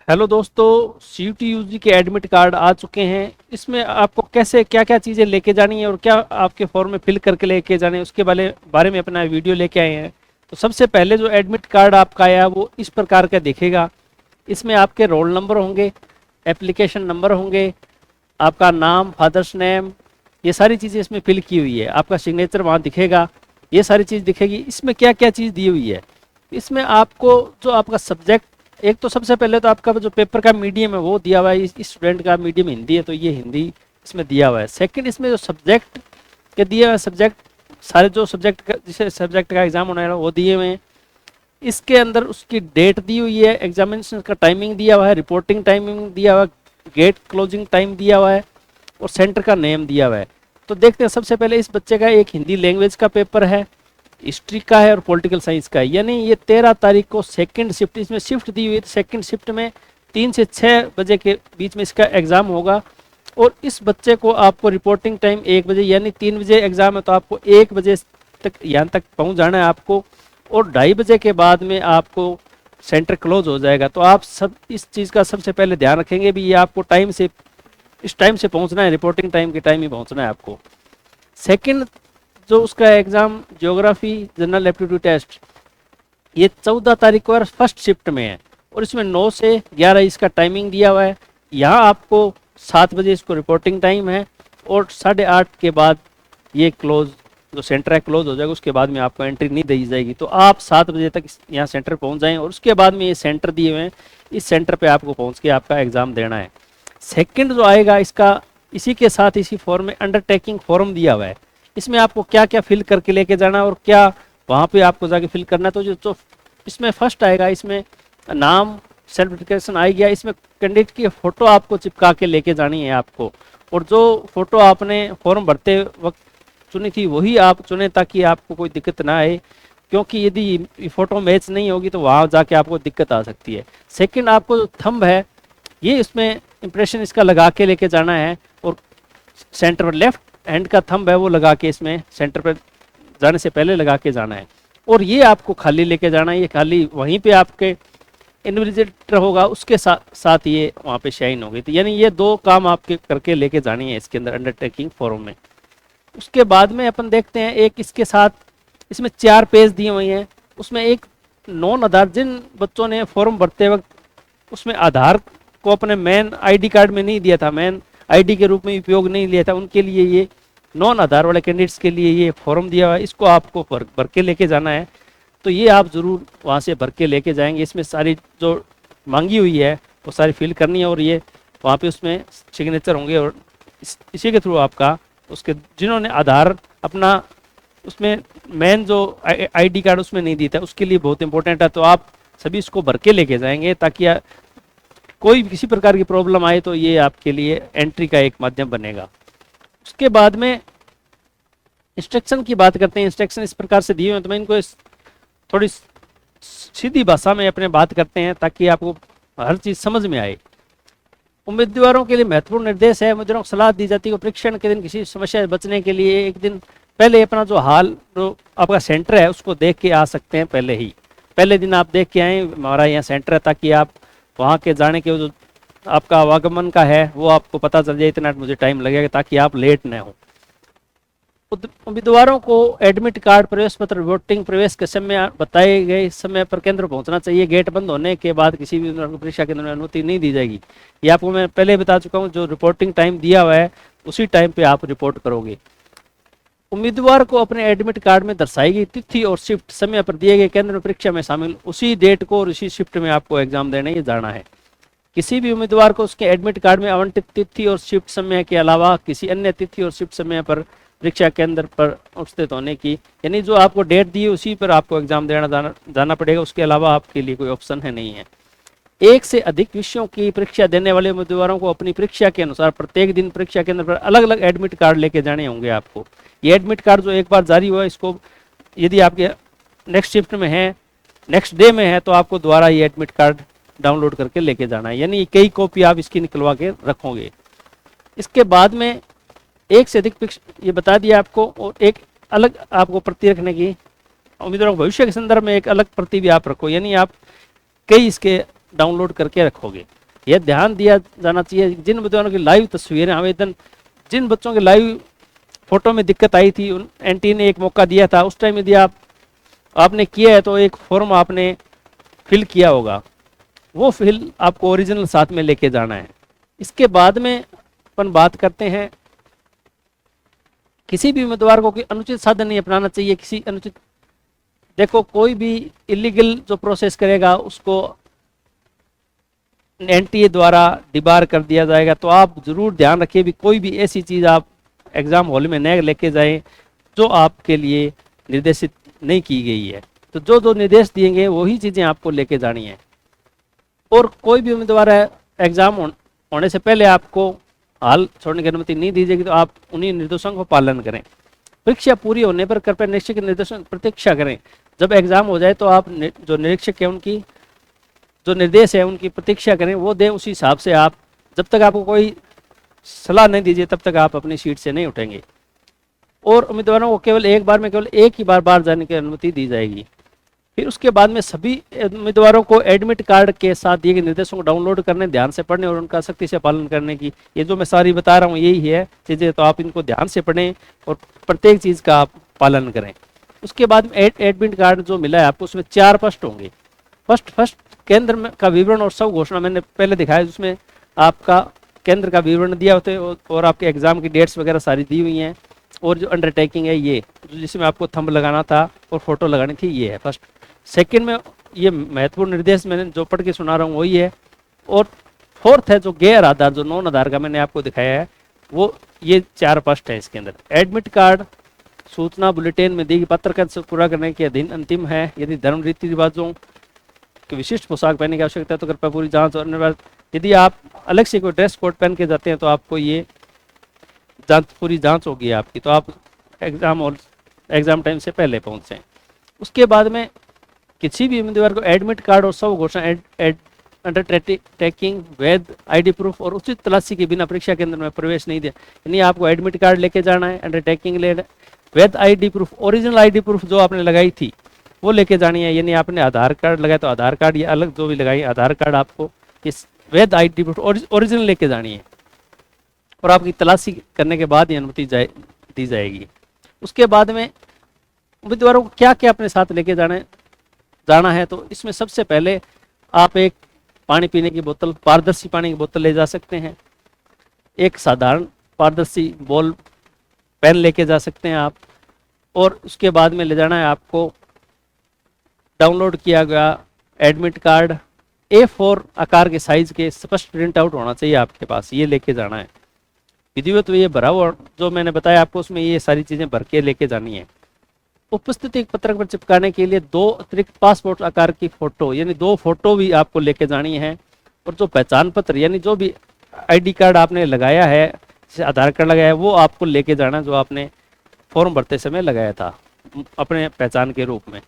Hello दोस्तों, CUT UG के admit card आ चुके हैं। इसमें आपको कैसे क्या क्या चीज़ें लेके जानी है और क्या आपके फॉर्म में फिल करके लेके जाने हैं उसके बारे में अपना वीडियो लेके आए हैं। तो सबसे पहले जो एडमिट कार्ड आपका आया वो इस प्रकार का दिखेगा। इसमें आपके रोल नंबर होंगे, एप्लीकेशन नंबर होंगे, आपका नाम, फादर्स नेम, ये सारी चीज़ें इसमें फिल की हुई है। आपका सिग्नेचर वहाँ दिखेगा, ये सारी चीज़ दिखेगी। इसमें क्या क्या चीज़ दी हुई है, इसमें आपको जो आपका सब्जेक्ट, एक तो सबसे पहले तो आपका जो पेपर का मीडियम है वो दिया हुआ है। इस स्टूडेंट का मीडियम हिंदी है तो ये हिंदी इसमें दिया हुआ है। सेकंड, इसमें जो सब्जेक्ट के दिए हुए सब्जेक्ट, सारे जो सब्जेक्ट का जिसे सब्जेक्ट का एग्जाम होना है वो दिए हुए हैं। इसके अंदर उसकी डेट दी हुई है, एग्जामिनेशन का टाइमिंग दिया हुआ है, रिपोर्टिंग टाइमिंग दिया हुआ है, गेट क्लोजिंग टाइम दिया हुआ है और सेंटर का नेम दिया हुआ है। तो देखते हैं, सबसे पहले इस बच्चे का एक हिंदी लैंग्वेज का पेपर है, हिस्ट्री का है और पॉलिटिकल साइंस का है। यानी ये 13 तारीख को सेकंड शिफ्ट, इसमें शिफ्ट दी हुई है। सेकंड शिफ्ट में 3 से 6 बजे के बीच में इसका एग्ज़ाम होगा। और इस बच्चे को आपको रिपोर्टिंग टाइम 1 बजे, यानी 3 बजे एग्ज़ाम है तो आपको 1 बजे तक यहाँ तक पहुँच जाना है आपको। और 2:30 बजे के बाद में आपको सेंटर क्लोज हो जाएगा। तो आप सब इस चीज़ का सबसे पहले ध्यान रखेंगे भी ये आपको टाइम से, इस टाइम से पहुँचना है, रिपोर्टिंग टाइम के टाइम ही पहुँचना है आपको। सेकंड जो उसका exam geography general aptitude test, ये 14 तारीख को फर्स्ट शिफ्ट में है और इसमें 9 से 11 इसका टाइमिंग दिया हुआ है। यहाँ आपको 7 बजे इसको रिपोर्टिंग टाइम है और 8:30 के बाद ये क्लोज, जो सेंटर है क्लोज हो जाएगा। उसके बाद में आपको एंट्री नहीं दी जाएगी। तो आप 7 बजे तक यहाँ सेंटर पहुँच जाएँ और उसके बाद में ये सेंटर दिए हुए हैं, इस सेंटर पर आपको पहुँच के आपका एग्ज़ाम देना है। सेकेंड जो आएगा इसका, इसी के साथ इसी फॉर्म में अंडरटेकिंग फॉर्म दिया हुआ है। इसमें आपको क्या क्या फिल करके लेके जाना और क्या वहाँ पे आपको जाके फिल करना। तो जो इसमें फर्स्ट आएगा, इसमें नाम, सेल्फ डिक्लेरेशन आ गया। इसमें कैंडिडेट की फ़ोटो आपको चिपका के लेके जानी है आपको, और जो फ़ोटो आपने फॉर्म भरते वक्त चुनी थी वही आप चुने ताकि आपको कोई दिक्कत ना आए, क्योंकि यदि फ़ोटो मैच नहीं होगी तो वहाँ जाके आपको दिक्कत आ सकती है। सेकेंड, आपको जो थंब है ये इसमें इम्प्रेशन इसका लगा के लेके जाना है और सेंटर पर लेफ्ट हैंड का थंब है वो लगा के इसमें सेंटर पर जाने से पहले लगा के जाना है। और ये आपको खाली लेके जाना है, ये खाली वहीं पे आपके इन्विजिलेटर होगा उसके साथ ये वहाँ पे शाइन होगी। तो यानी ये 2 काम आपके करके लेके जानी है इसके अंदर अंडरटेकिंग फॉर्म में। उसके बाद में अपन देखते हैं, एक इसके साथ इसमें 4 पेज दिए हुए हैं। उसमें एक नॉन आधार, जिन बच्चों ने फॉर्म भरते वक्त उसमें आधार को अपने मेन आईडी कार्ड में नहीं दिया था, मेन आईडी के रूप में उपयोग नहीं लिया था, उनके लिए ये नॉन आधार वाले कैंडिडेट्स के लिए ये फॉर्म दिया हुआ है। इसको आपको भर के लेके जाना है। तो ये आप ज़रूर वहाँ से भर के लेके जाएंगे। इसमें सारी जो मांगी हुई है वो सारी फिल करनी है और ये वहाँ पे उसमें सिग्नेचर होंगे और इसी के थ्रू आपका, उसके जिन्होंने आधार अपना उसमें मेन जो आईडी कार्ड उसमें नहीं दी था उसके लिए बहुत इंपॉर्टेंट है। तो आप सभी इसको भर के लेके जाएंगे ताकि कोई किसी प्रकार की प्रॉब्लम आए तो ये आपके लिए एंट्री का एक माध्यम बनेगा। उसके बाद में इंस्ट्रक्शन की बात करते हैं। इंस्ट्रक्शन इस प्रकार से दिए हुए हैं, तो मैं इनको थोड़ी सीधी भाषा में अपने बात करते हैं ताकि आपको हर चीज़ समझ में आए। उम्मीदवारों के लिए महत्वपूर्ण निर्देश है। उम्मीदवारों को सलाह दी जाती है कि परीक्षण के दिन किसी समस्या से बचने के लिए एक दिन पहले अपना जो आपका सेंटर है उसको देख के आ सकते हैं। पहले दिन आप देख के आए हमारा यहाँ सेंटर है, ताकि आप वहाँ के जाने के जो आपका आवागमन का है वो आपको पता चल जाए, इतना मुझे टाइम लगेगा, ताकि आप लेट न हो। उम्मीदवारों को एडमिट कार्ड, प्रवेश पत्र, वोटिंग प्रवेश के समय बताए गए समय पर केंद्र पहुंचना चाहिए। गेट बंद होने के बाद किसी भी परीक्षा केंद्र में अनुमति नहीं दी जाएगी। ये आपको मैं पहले बता चुका हूँ। जो रिपोर्टिंग टाइम दिया हुआ है उसी टाइम पे आप रिपोर्ट करोगे। उम्मीदवार को अपने एडमिट कार्ड में दर्शाई गई तिथि और शिफ्ट समय पर दिए गए केंद्र में परीक्षा में शामिल उसी डेट को और उसी शिफ्ट में आपको एग्जाम देने ही जाना है। किसी भी उम्मीदवार को उसके एडमिट कार्ड में आवंटित तिथि और शिफ्ट समय के अलावा किसी अन्य तिथि और शिफ्ट समय पर परीक्षा केंद्र पर उपस्थित होने की, यानी जो आपको डेट दी है उसी पर आपको एग्जाम देना जाना पड़ेगा। उसके अलावा आपके लिए कोई ऑप्शन है नहीं है। 1 से अधिक विषयों की परीक्षा देने वाले उम्मीदवारों को अपनी परीक्षा के अनुसार प्रत्येक दिन परीक्षा केंद्र पर अलग अलग एडमिट कार्ड लेके जाने होंगे आपको। ये एडमिट कार्ड जो एक बार जारी हुआ, इसको यदि आपके नेक्स्ट शिफ्ट में है, नेक्स्ट डे में है, तो आपको दोबारा ये एडमिट कार्ड डाउनलोड करके लेके जाना है। यानी कई कॉपी आप इसकी निकलवा के रखोगे। इसके बाद में 1 से अधिक ये बता दिया आपको, और एक अलग आपको प्रति रखने की, उम्मीदवारों भविष्य के संदर्भ में एक अलग प्रति भी आप रखो। यानी आप कई इसके डाउनलोड करके रखोगे। यह ध्यान दिया जाना चाहिए जिन उम्मीदवारों की लाइव तस्वीरें आवेदन, जिन बच्चों के लाइव फोटो में दिक्कत आई थी उन एनटी ने एक मौका दिया था, उस टाइम यदि आपने किया है तो एक फॉर्म आपने फिल किया होगा, वो फिल आपको ओरिजिनल साथ में लेके जाना है। इसके बाद में अपन बात करते हैं, किसी भी उम्मीदवार को कोई अनुचित साधन नहीं अपनाना चाहिए। किसी अनुचित, देखो कोई भी इलीगल जो प्रोसेस करेगा उसको एनटीए द्वारा डिबार कर दिया जाएगा। तो आप जरूर ध्यान रखिए भी कोई भी ऐसी चीज़ आप एग्जाम हॉल में न लेके जाएं जो आपके लिए निर्देशित नहीं की गई है। तो जो जो निर्देश दिए गए वही चीज़ें आपको लेके जानी है। और कोई भी उम्मीदवार एग्जाम होने से पहले आपको हाल छोड़ने की अनुमति नहीं दी जाएगी, तो आप उन्हीं निर्देशों को पालन करें। परीक्षा पूरी होने पर कृपया निरीक्षक के निर्देशों की प्रतीक्षा करें। जब एग्जाम हो जाए तो आप जो निरीक्षक है उनकी जो निर्देश है उनकी प्रतीक्षा करें, वो दें, उसी हिसाब से आप, जब तक आपको कोई सलाह नहीं दीजिए तब तक आप अपनी सीट से नहीं उठेंगे। और उम्मीदवारों को केवल एक बार में केवल एक ही बार जाने की अनुमति दी जाएगी। फिर उसके बाद में सभी उम्मीदवारों को एडमिट कार्ड के साथ दिए गए निर्देशों को डाउनलोड करने, ध्यान से पढ़ने और उनका सख्ती से पालन करने की, ये जो मैं सारी बता रहा हूँ यही है चीज़ें, तो आप इनको ध्यान से पढ़ें और प्रत्येक चीज़ का आप पालन करें। उसके बाद में एडमिट कार्ड जो मिला है आपको, उसमें 4 फर्स्ट होंगे। फर्स्ट केंद्र का विवरण और सब घोषणा मैंने पहले दिखाया, उसमें आपका केंद्र का विवरण दिया होते और आपके एग्जाम की डेट्स वगैरह सारी दी हुई हैं। और जो अंडरटेकिंग है ये जिसमें आपको थंब लगाना था और फोटो लगानी थी, ये है फर्स्ट। सेकंड में ये महत्वपूर्ण निर्देश मैंने जो पढ़ के सुना रहा हूँ वही है। और फोर्थ है जो गैर आधार, जो नॉन आधार का मैंने आपको दिखाया है, वो ये 4 फर्स्ट है इसके अंदर। एडमिट कार्ड सूचना बुलेटिन में दी गई पत्रकार से पूरा करने के अधीन अंतिम है। यदि धर्म रीति रिवाजों की विशिष्ट पोशाक पहनने की आवश्यकता है तो कृपया पूरी जांच और अनिवार्य, यदि आप अलग से कोई ड्रेस कोड पहन के जाते हैं तो आपको ये पूरी जांच होगी आपकी, तो आप एग्जाम टाइम से पहले पहुंचें। उसके बाद में किसी भी उम्मीदवार को एडमिट कार्ड और सब घोषणा अंडरटेकिंग, वैध आईडी प्रूफ और उचित तलाशी के बिना परीक्षा केंद्र में प्रवेश नहीं दिया। यानी आपको एडमिट कार्ड लेके जाना है, अंडरटेकिंग ले, वैध ID proof, original ID proof जो आपने लगाई थी वो लेके जानी है। यानी आपने आधार कार्ड लगाया तो आधार कार्ड या अलग जो भी लगाई आधार कार्ड, आपको इस वैध आईडी प्रूफ ओरिजिनल लेके जानी है और आपकी तलाशी करने के बाद ही अनुमति दी जाएगी। उसके बाद में उम्मीदवारों को क्या क्या अपने साथ लेके जाना है, तो इसमें सबसे पहले आप एक पानी पीने की बोतल, पारदर्शी पानी की बोतल ले जा सकते हैं। एक साधारण पारदर्शी बॉल पेन लेके जा सकते हैं आप। और उसके बाद में ले जाना है आपको डाउनलोड किया गया एडमिट कार्ड, A4 आकार के साइज के स्पष्ट प्रिंट आउट होना चाहिए आपके पास, ये लेके जाना है। विधिवत ये भरा हुआ जो मैंने बताया आपको, उसमें ये सारी चीज़ें भर के लेके जानी है। उपस्थिति पत्रक पर चिपकाने के लिए 2 अतिरिक्त पासपोर्ट आकार की फोटो, यानी 2 फोटो भी आपको लेके जानी है। और जो पहचान पत्र, यानी जो भी आईडी कार्ड आपने लगाया है, जैसे आधार कार्ड लगाया है, वो आपको लेके जाना जो आपने फॉर्म भरते समय लगाया था अपने पहचान के रूप में।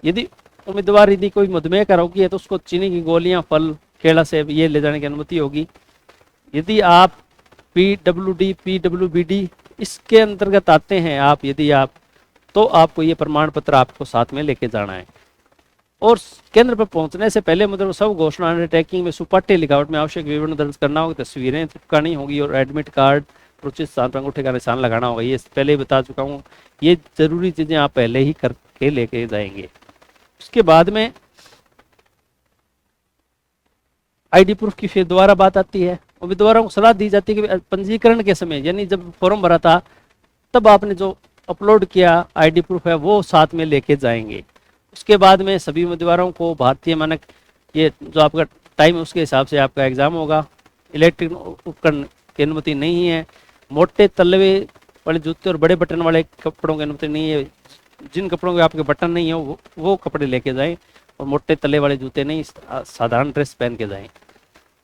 यदि उम्मीदवार यदि कोई मधुमेह का रोगी है तो उसको चीनी की गोलियां, फल, केला, सेब ये ले जाने की अनुमति होगी। यदि आप PWD, PWBD इसके अंतर्गत आते हैं आप, यदि आप, तो आपको ये प्रमाण पत्र आपको साथ में लेके जाना है। और केंद्र पर पहुंचने से पहले मतलब सब घोषणा अंडरटेकिंग में सुपाठ्य लिखावट में आवश्यक विवरण दर्ज करना होगा, तस्वीरें चिपकानी होगी और एडमिट कार्ड उचित स्थान पर अंगूठे का निशान लगाना होगा। ये पहले ही बता चुका हूँ, ये जरूरी चीजें आप पहले ही करके लेके जाएंगे। उसके बाद में आईडी प्रूफ की फिर दोबारा बात आती है। उम्मीदवारों को सलाह दी जाती है कि पंजीकरण के समय, यानी जब फॉर्म भरा था तब आपने जो अपलोड किया आईडी प्रूफ है वो साथ में लेके जाएंगे। उसके बाद में सभी उम्मीदवारों को भारतीय मानक, ये जो आपका टाइम है उसके हिसाब से आपका एग्जाम होगा। इलेक्ट्रिक उपकरण की अनुमति नहीं है। मोटे तलवे वाले जूते और बड़े बटन वाले कपड़ों की अनुमति नहीं है। जिन कपड़ों के आपके बटन नहीं है वो कपड़े लेके जाएं और मोटे तले वाले जूते नहीं, साधारण ड्रेस पहन के जाएं।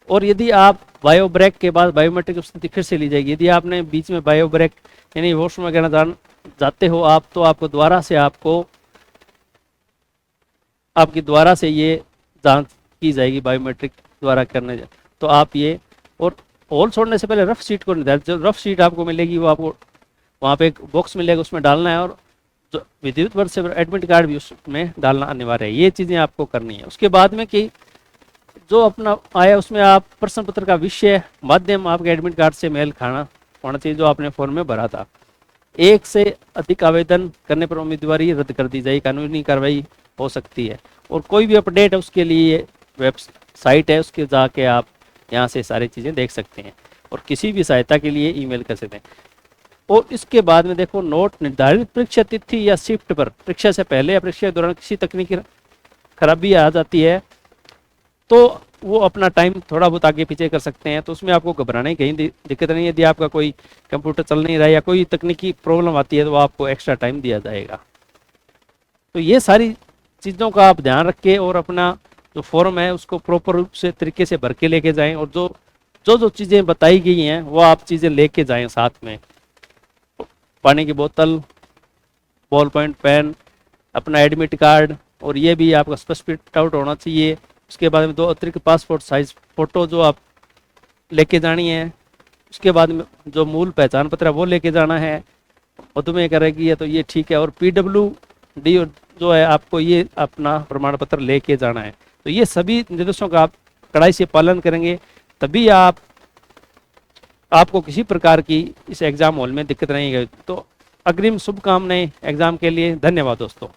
और यदि आप बायो ब्रेक के बाद बायोमेट्रिक स्थिति फिर से ली जाएगी। यदि आपने बीच में बायो ब्रेक यानी वॉशरूम वगैरह जाते हो आप, तो आपको आपकी द्वारा से ये जांच की जाएगी बायोमेट्रिक द्वारा करने। तो आप ये, और हॉल छोड़ने से पहले रफ शीट को निर्धारित, जो रफ शीट आपको मिलेगी वो आपको वहाँ पे एक बॉक्स मिलेगा, उसमें डालना है। और जो विधिवत वर्ष से एडमिट कार्ड भी उसमें डालना अनिवार्य है। ये चीज़ें आपको करनी है। उसके बाद में कि जो अपना आया उसमें आप प्रश्न पत्र का विषय, माध्यम आपके एडमिट कार्ड से मेल खाना होना चाहिए जो आपने फॉर्म में भरा था। एक से अधिक आवेदन करने पर उम्मीदवारी रद्द कर दी जाएगी, कानूनी कार्रवाई हो सकती है। और कोई भी अपडेट है उसके लिए वेबसाइट है, उसके जाके आप यहाँ से सारी चीज़ें देख सकते हैं और किसी भी सहायता के लिए ईमेल कर सकते हैं। और इसके बाद में देखो, नोट निर्धारित परीक्षा तिथि या शिफ्ट पर परीक्षा से पहले या परीक्षा के दौरान किसी तकनीकी खराबी आ जाती है तो वो अपना टाइम थोड़ा बहुत आगे पीछे कर सकते हैं। तो उसमें आपको घबराने की कहीं दिक्कत नहीं है। यदि आपका कोई कंप्यूटर चल नहीं रहा है या कोई तकनीकी प्रॉब्लम आती है तो आपको एक्स्ट्रा टाइम दिया जाएगा। तो ये सारी चीज़ों का आप ध्यान रखें और अपना जो फॉर्म है उसको प्रॉपर रूप से तरीके से भर के लेके जाएं। और जो चीज़ें बताई गई हैं वो आप चीज़ें लेके जाएं साथ में। पानी की बोतल, बॉल पॉइंट पेन, अपना एडमिट कार्ड, और ये भी आपका स्पष्ट प्रिंट आउट होना चाहिए। उसके बाद में 2 अतिरिक्त पासपोर्ट साइज फ़ोटो जो आप लेके जानी है। उसके बाद में जो मूल पहचान पत्र है वो लेके जाना है। मधुमेह करेगी है तो ये ठीक है। और PWD जो है आपको ये अपना प्रमाण पत्र लेके जाना है। तो ये सभी निर्देशों का आप कड़ाई से पालन करेंगे तभी आपको किसी प्रकार की इस एग्ज़ाम हॉल में दिक्कत नहीं है। तो अग्रिम शुभकामनाएं एग्ज़ाम के लिए। धन्यवाद दोस्तों।